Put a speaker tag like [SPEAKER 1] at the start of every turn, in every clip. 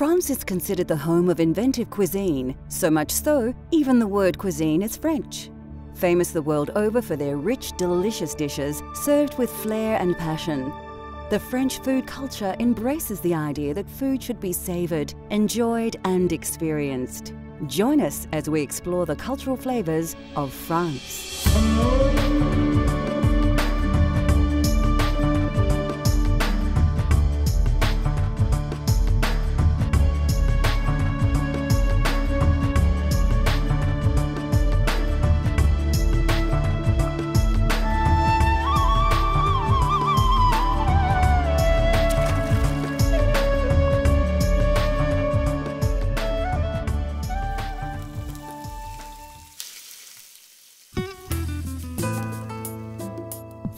[SPEAKER 1] France is considered the home of inventive cuisine, so much so, even the word cuisine is French. Famous the world over for their rich, delicious dishes served with flair and passion. The French food culture embraces the idea that food should be savoured, enjoyed and experienced. Join us as we explore the cultural flavours of France.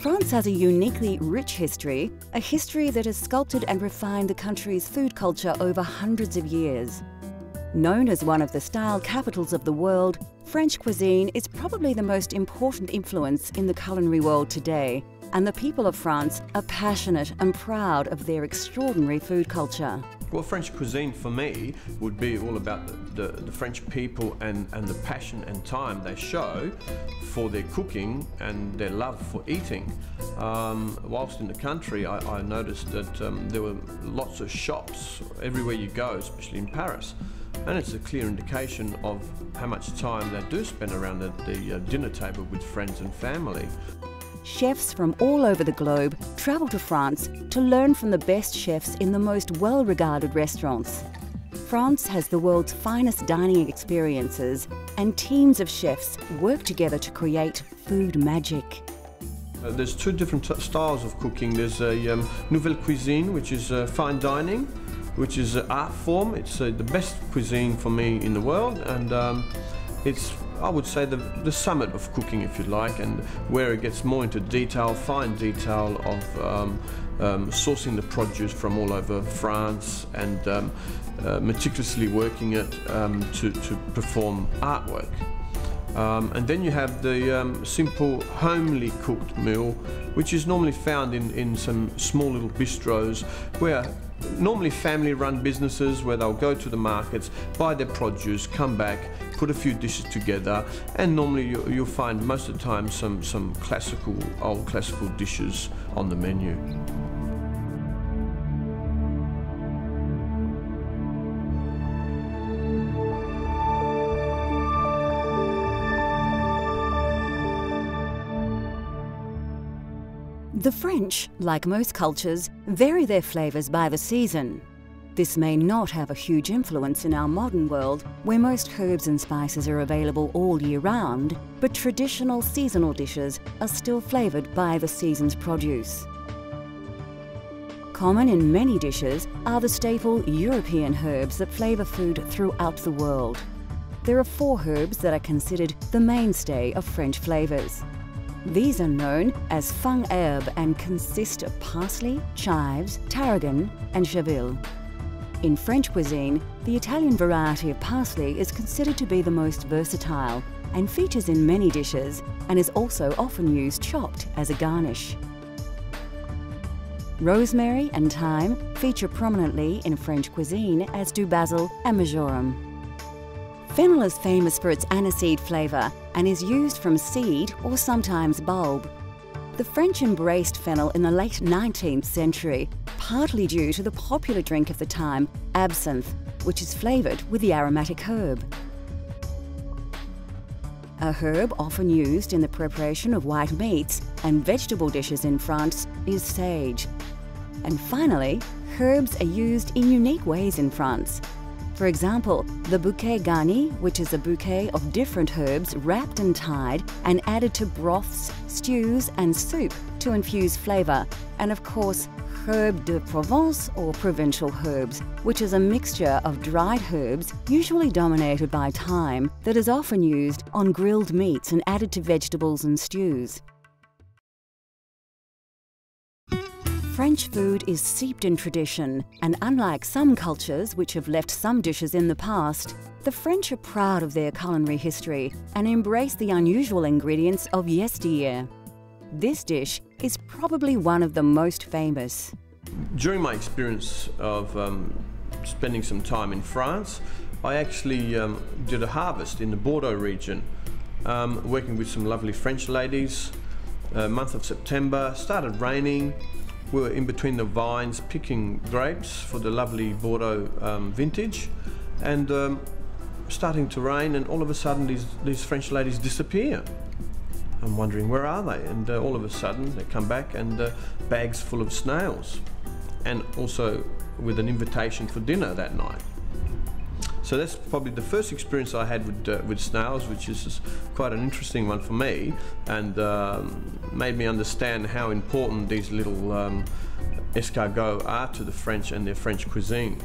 [SPEAKER 1] France has a uniquely rich history, a history that has sculpted and refined the country's food culture over hundreds of years. Known as one of the style capitals of the world, French cuisine is probably the most important influence in the culinary world today, and the people of France are passionate and proud of their extraordinary food culture.
[SPEAKER 2] Well, French cuisine for me would be all about the French people and the passion and time they show for their cooking and their love for eating. Whilst in the country, I noticed that there were lots of shops everywhere you go, especially in Paris. And it's a clear indication of how much time they do spend around the dinner table with friends and family.
[SPEAKER 1] Chefs from all over the globe travel to France to learn from the best chefs in the most well-regarded restaurants. France has the world's finest dining experiences, and teams of chefs work together to create food magic.
[SPEAKER 2] There's two different styles of cooking. There's a nouvelle cuisine, which is fine dining, which is an art form. It's the best cuisine for me in the world, and it's, I would say, the summit of cooking, if you like, and where it gets more into detail, fine detail of sourcing the produce from all over France and meticulously working it to perform artwork. And then you have the simple, homely cooked meal, which is normally found in some small little bistros where normally family-run businesses where they'll go to the markets, buy their produce, come back, put a few dishes together, and normally you'll find most of the time some old classical dishes on the menu.
[SPEAKER 1] The French, like most cultures, vary their flavours by the season. This may not have a huge influence in our modern world, where most herbs and spices are available all year round, but traditional seasonal dishes are still flavoured by the season's produce. Common in many dishes are the staple European herbs that flavour food throughout the world. There are 4 herbs that are considered the mainstay of French flavours. These are known as fung herbe and consist of parsley, chives, tarragon and chervil. In French cuisine, the Italian variety of parsley is considered to be the most versatile and features in many dishes, and is also often used chopped as a garnish. Rosemary and thyme feature prominently in French cuisine, as do basil and marjoram. Fennel is famous for its aniseed flavour and is used from seed or sometimes bulb. The French embraced fennel in the late 19th century, partly due to the popular drink of the time, absinthe, which is flavoured with the aromatic herb. A herb often used in the preparation of white meats and vegetable dishes in France is sage. And finally, herbs are used in unique ways in France. For example, the bouquet garni, which is a bouquet of different herbs wrapped and tied and added to broths, stews and soup to infuse flavour, and of course, herbe de Provence or provincial herbs, which is a mixture of dried herbs, usually dominated by thyme, that is often used on grilled meats and added to vegetables and stews. French food is steeped in tradition, and unlike some cultures which have left some dishes in the past, the French are proud of their culinary history and embrace the unusual ingredients of yesteryear. This dish is probably one of the most famous.
[SPEAKER 2] During my experience of spending some time in France, I actually did a harvest in the Bordeaux region, working with some lovely French ladies. Month of September, started raining. We were in between the vines picking grapes for the lovely Bordeaux vintage, and starting to rain, and all of a sudden these French ladies disappear. I'm wondering, where are they? And all of a sudden they come back, and bags full of snails, and also with an invitation for dinner that night. So that's probably the first experience I had with snails, which is quite an interesting one for me, and made me understand how important these little escargots are to the French and their French cuisine.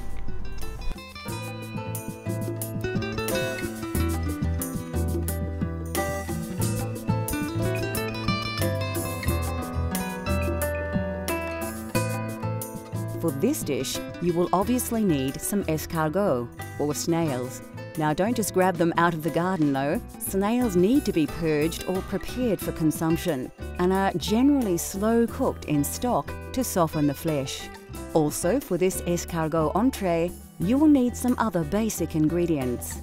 [SPEAKER 1] For this dish, you will obviously need some escargot, or snails. Now don't just grab them out of the garden though. Snails need to be purged or prepared for consumption, and are generally slow cooked in stock to soften the flesh. Also, for this escargot entree, you will need some other basic ingredients.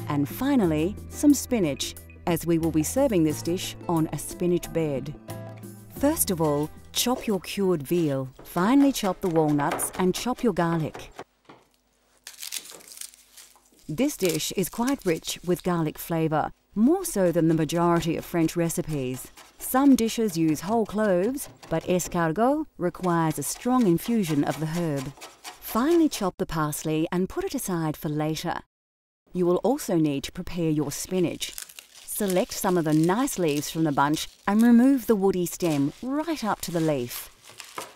[SPEAKER 1] And finally, some spinach, as we will be serving this dish on a spinach bed. First of all, chop your cured veal, finely chop the walnuts and chop your garlic. This dish is quite rich with garlic flavour, more so than the majority of French recipes. Some dishes use whole cloves, but escargot requires a strong infusion of the herb. Finely chop the parsley and put it aside for later. You will also need to prepare your spinach. Select some of the nice leaves from the bunch and remove the woody stem right up to the leaf.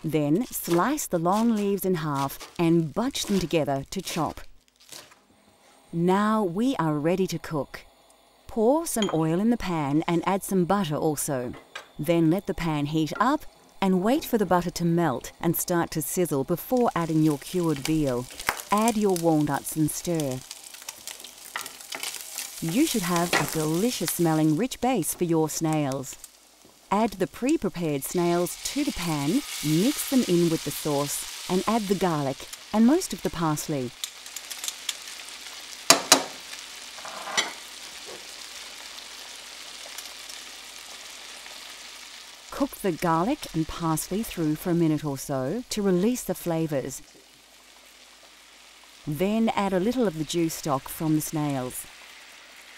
[SPEAKER 1] Then slice the long leaves in half and bunch them together to chop. Now we are ready to cook. Pour some oil in the pan and add some butter also. Then let the pan heat up and wait for the butter to melt and start to sizzle before adding your cured veal. Add your walnuts and stir. You should have a delicious smelling rich base for your snails. Add the pre-prepared snails to the pan, mix them in with the sauce, and add the garlic and most of the parsley. Cook the garlic and parsley through for a minute or so to release the flavours. Then add a little of the juice stock from the snails.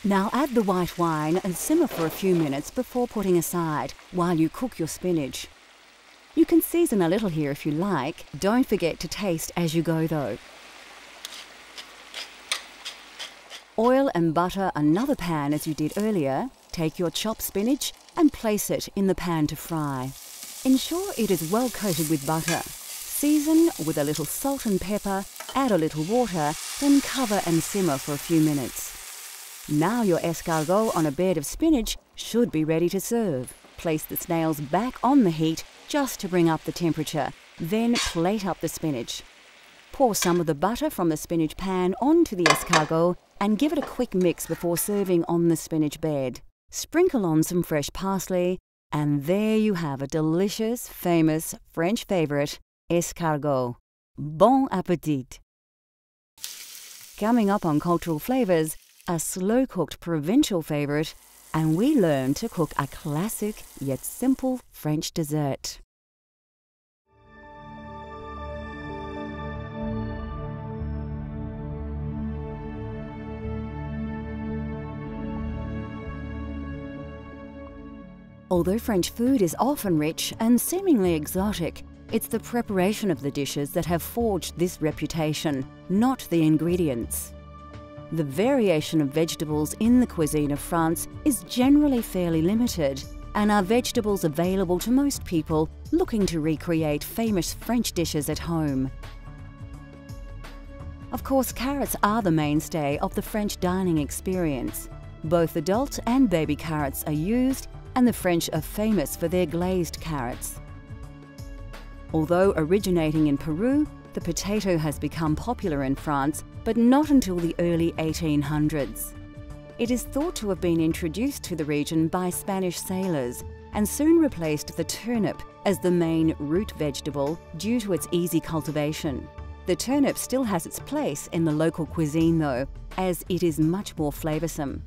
[SPEAKER 1] Now add the white wine and simmer for a few minutes before putting aside while you cook your spinach. You can season a little here if you like. Don't forget to taste as you go though. Oil and butter another pan as you did earlier. Take your chopped spinach and place it in the pan to fry. Ensure it is well coated with butter. Season with a little salt and pepper, add a little water, then cover and simmer for a few minutes. Now your escargot on a bed of spinach should be ready to serve. Place the snails back on the heat just to bring up the temperature, then plate up the spinach. Pour some of the butter from the spinach pan onto the escargot and give it a quick mix before serving on the spinach bed. Sprinkle on some fresh parsley, and there you have a delicious, famous French favourite, escargot. Bon appétit! Coming up on Cultural Flavours, a slow-cooked provincial favourite, and we learn to cook a classic yet simple French dessert. Although French food is often rich and seemingly exotic, it's the preparation of the dishes that have forged this reputation, not the ingredients. The variation of vegetables in the cuisine of France is generally fairly limited, and are vegetables available to most people looking to recreate famous French dishes at home. Of course, carrots are the mainstay of the French dining experience. Both adult and baby carrots are used, and the French are famous for their glazed carrots. Although originating in Peru, the potato has become popular in France, but not until the early 1800s. It is thought to have been introduced to the region by Spanish sailors and soon replaced the turnip as the main root vegetable due to its easy cultivation. The turnip still has its place in the local cuisine though, as it is much more flavoursome.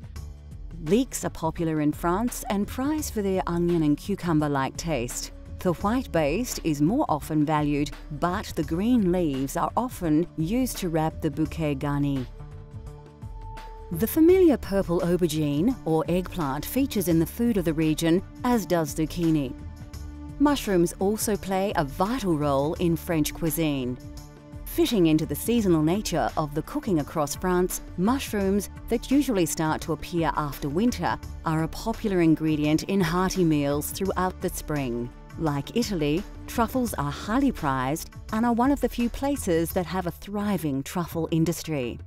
[SPEAKER 1] Leeks are popular in France and prized for their onion and cucumber-like taste. The white base is more often valued, but the green leaves are often used to wrap the bouquet garni. The familiar purple aubergine, or eggplant, features in the food of the region, as does zucchini. Mushrooms also play a vital role in French cuisine. Fitting into the seasonal nature of the cooking across France, mushrooms that usually start to appear after winter are a popular ingredient in hearty meals throughout the spring. Like Italy, truffles are highly prized and are one of the few places that have a thriving truffle industry.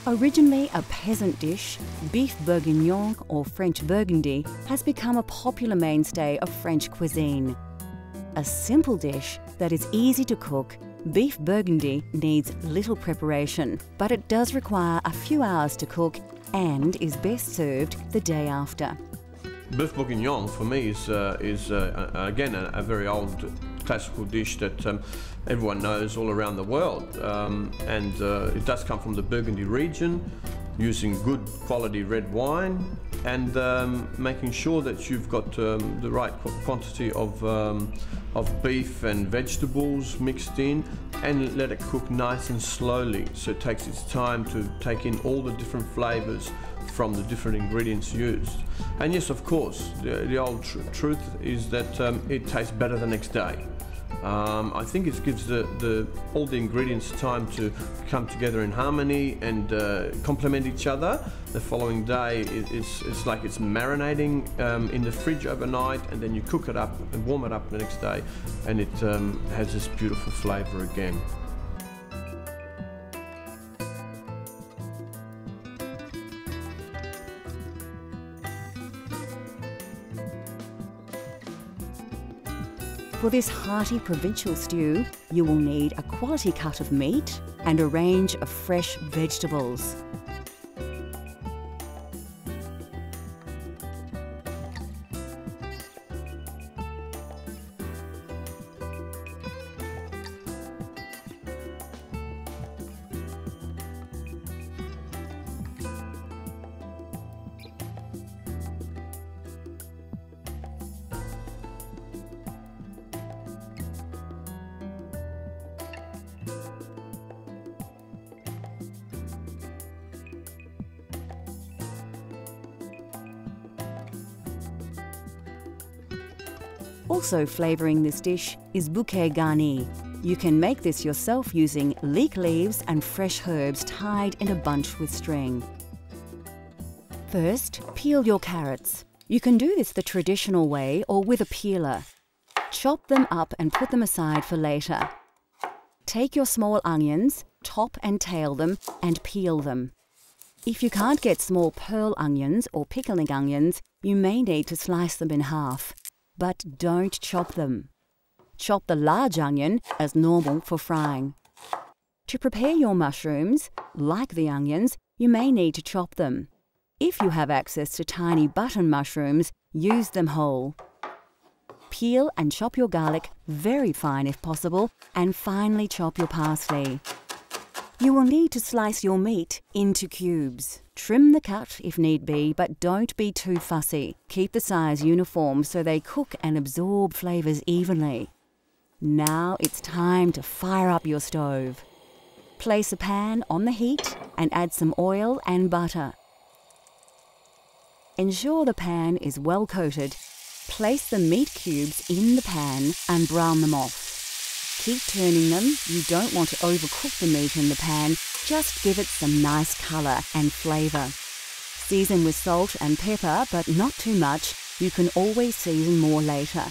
[SPEAKER 1] Originally a peasant dish, beef bourguignon or French burgundy has become a popular mainstay of French cuisine. A simple dish that is easy to cook, beef burgundy needs little preparation, but it does require a few hours to cook and is best served the day after.
[SPEAKER 2] Beef bourguignon for me is again a very old classical dish that everyone knows all around the world, and it does come from the Burgundy region, using good quality red wine and making sure that you've got the right quantity of beef and vegetables mixed in, and let it cook nice and slowly, so it takes its time to take in all the different flavors from the different ingredients used. And yes, of course, the old truth is that it tastes better the next day. I think it gives all the ingredients time to come together in harmony and complement each other. The following day, it's like it's marinating in the fridge overnight, and then you cook it up and warm it up the next day, and it has this beautiful flavor again.
[SPEAKER 1] For this hearty provincial stew, you will need a quality cut of meat and a range of fresh vegetables. Also flavouring this dish is bouquet garni. You can make this yourself using leek leaves and fresh herbs tied in a bunch with string. First, peel your carrots. You can do this the traditional way or with a peeler. Chop them up and put them aside for later. Take your small onions, top and tail them, and peel them. If you can't get small pearl onions or pickling onions, you may need to slice them in half. But don't chop them. Chop the large onion as normal for frying. To prepare your mushrooms, like the onions, you may need to chop them. If you have access to tiny button mushrooms, use them whole. Peel and chop your garlic very fine if possible, and finely chop your parsley. You will need to slice your meat into cubes. Trim the cut if need be, but don't be too fussy. Keep the size uniform so they cook and absorb flavours evenly. Now it's time to fire up your stove. Place a pan on the heat and add some oil and butter. Ensure the pan is well coated. Place the meat cubes in the pan and brown them off. Keep turning them. You don't want to overcook the meat in the pan, just give it some nice colour and flavour. Season with salt and pepper, but not too much. You can always season more later.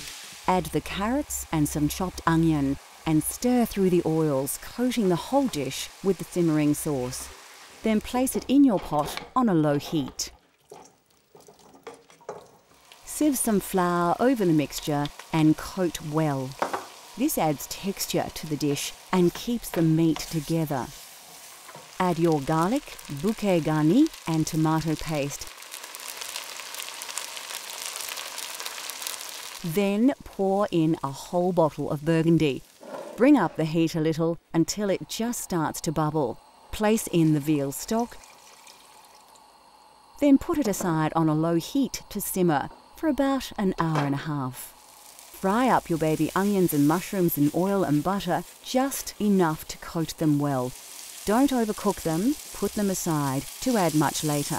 [SPEAKER 1] Add the carrots and some chopped onion and stir through the oils, coating the whole dish with the simmering sauce. Then place it in your pot on a low heat. Sieve some flour over the mixture and coat well. This adds texture to the dish and keeps the meat together. Add your garlic, bouquet garni and tomato paste. Then pour in a whole bottle of Burgundy. Bring up the heat a little until it just starts to bubble. Place in the veal stock. Then put it aside on a low heat to simmer for about an hour and a half. Fry up your baby onions and mushrooms in oil and butter, just enough to coat them well. Don't overcook them, put them aside to add much later.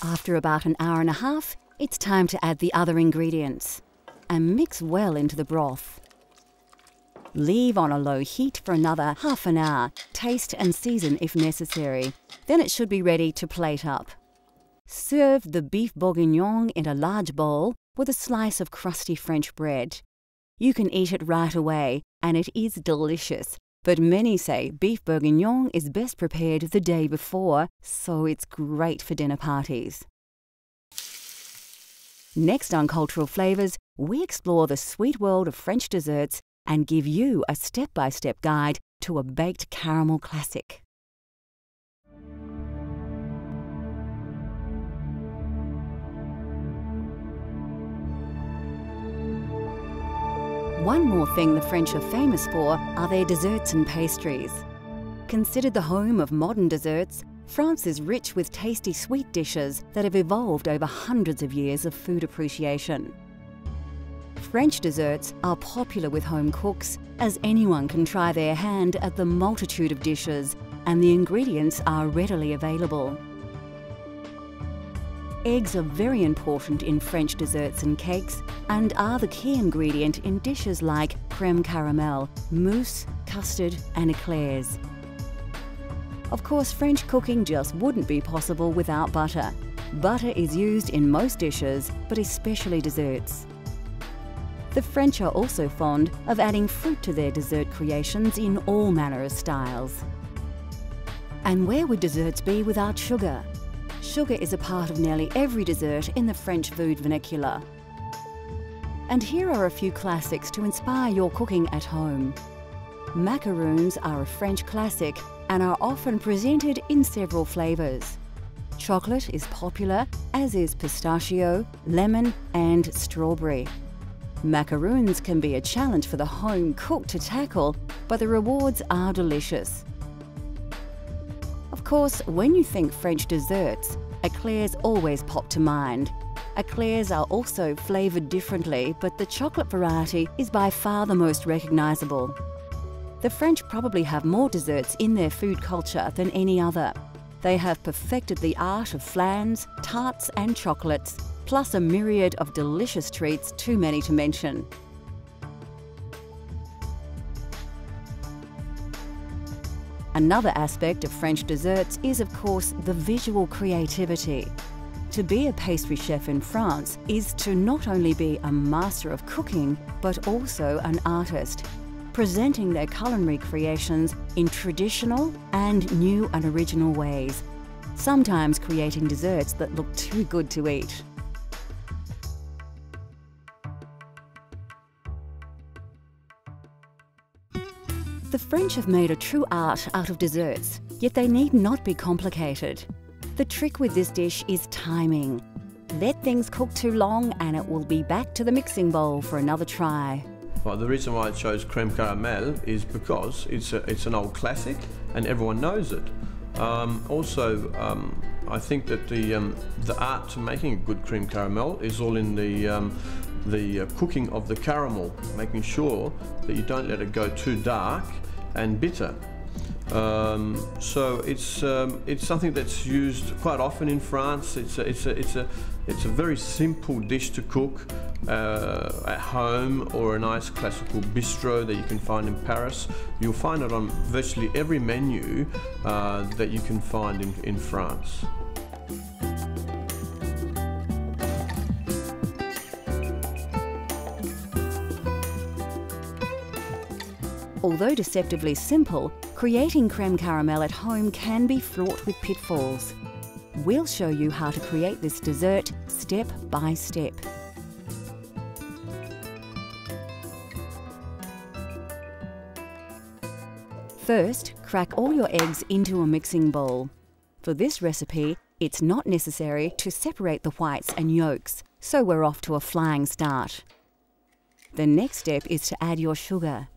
[SPEAKER 1] After about an hour and a half, it's time to add the other ingredients and mix well into the broth. Leave on a low heat for another half an hour, taste and season if necessary. Then it should be ready to plate up. Serve the beef bourguignon in a large bowl with a slice of crusty French bread. You can eat it right away, and it is delicious, but many say beef bourguignon is best prepared the day before, so it's great for dinner parties. Next on Cultural Flavours, we explore the sweet world of French desserts and give you a step-by-step guide to a baked caramel classic. One more thing the French are famous for are their desserts and pastries. Considered the home of modern desserts, France is rich with tasty sweet dishes that have evolved over hundreds of years of food appreciation. French desserts are popular with home cooks, as anyone can try their hand at the multitude of dishes, and the ingredients are readily available. Eggs are very important in French desserts and cakes and are the key ingredient in dishes like crème caramel, mousse, custard and eclairs. Of course, French cooking just wouldn't be possible without butter. Butter is used in most dishes, but especially desserts. The French are also fond of adding fruit to their dessert creations in all manner of styles. And where would desserts be without sugar? Sugar is a part of nearly every dessert in the French food vernacular. And here are a few classics to inspire your cooking at home. Macaroons are a French classic and are often presented in several flavours. Chocolate is popular, as is pistachio, lemon and strawberry. Macaroons can be a challenge for the home cook to tackle, but the rewards are delicious. Of course, when you think French desserts, eclairs always pop to mind. Eclairs are also flavoured differently, but the chocolate variety is by far the most recognisable. The French probably have more desserts in their food culture than any other. They have perfected the art of flans, tarts and chocolates, plus a myriad of delicious treats too many to mention. Another aspect of French desserts is, of course, the visual creativity. To be a pastry chef in France is to not only be a master of cooking, but also an artist, presenting their culinary creations in traditional and new and original ways, sometimes creating desserts that look too good to eat. The French have made a true art out of desserts, yet they need not be complicated. The trick with this dish is timing. Let things cook too long and it will be back to the mixing bowl for another try.
[SPEAKER 2] Well, the reason why I chose crème caramel is because it's an old classic and everyone knows it. I think that the art to making a good crème caramel is all in the cooking of the caramel, making sure that you don't let it go too dark and bitter. So it's something that's used quite often in France. It's a very simple dish to cook at home or a nice classical bistro that you can find in Paris. You'll find it on virtually every menu that you can find in France.
[SPEAKER 1] Although deceptively simple, creating crème caramel at home can be fraught with pitfalls. We'll show you how to create this dessert step by step. First, crack all your eggs into a mixing bowl. For this recipe, it's not necessary to separate the whites and yolks, so we're off to a flying start. The next step is to add your sugar.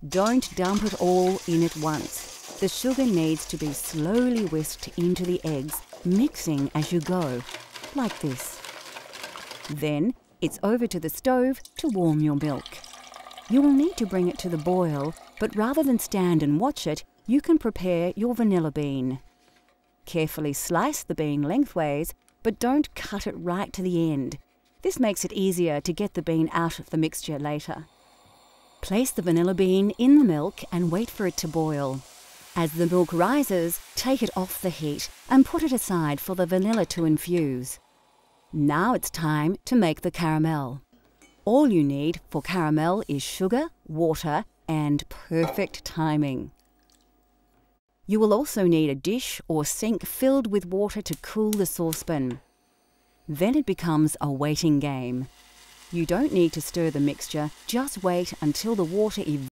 [SPEAKER 1] Don't dump it all in at once. The sugar needs to be slowly whisked into the eggs, mixing as you go, like this. Then, it's over to the stove to warm your milk. You will need to bring it to the boil, but rather than stand and watch it, you can prepare your vanilla bean. Carefully slice the bean lengthways, but don't cut it right to the end. This makes it easier to get the bean out of the mixture later. Place the vanilla bean in the milk and wait for it to boil. As the milk rises, take it off the heat and put it aside for the vanilla to infuse. Now it's time to make the caramel. All you need for caramel is sugar, water, and perfect timing. You will also need a dish or sink filled with water to cool the saucepan. Then it becomes a waiting game. You don't need to stir the mixture, just wait until the water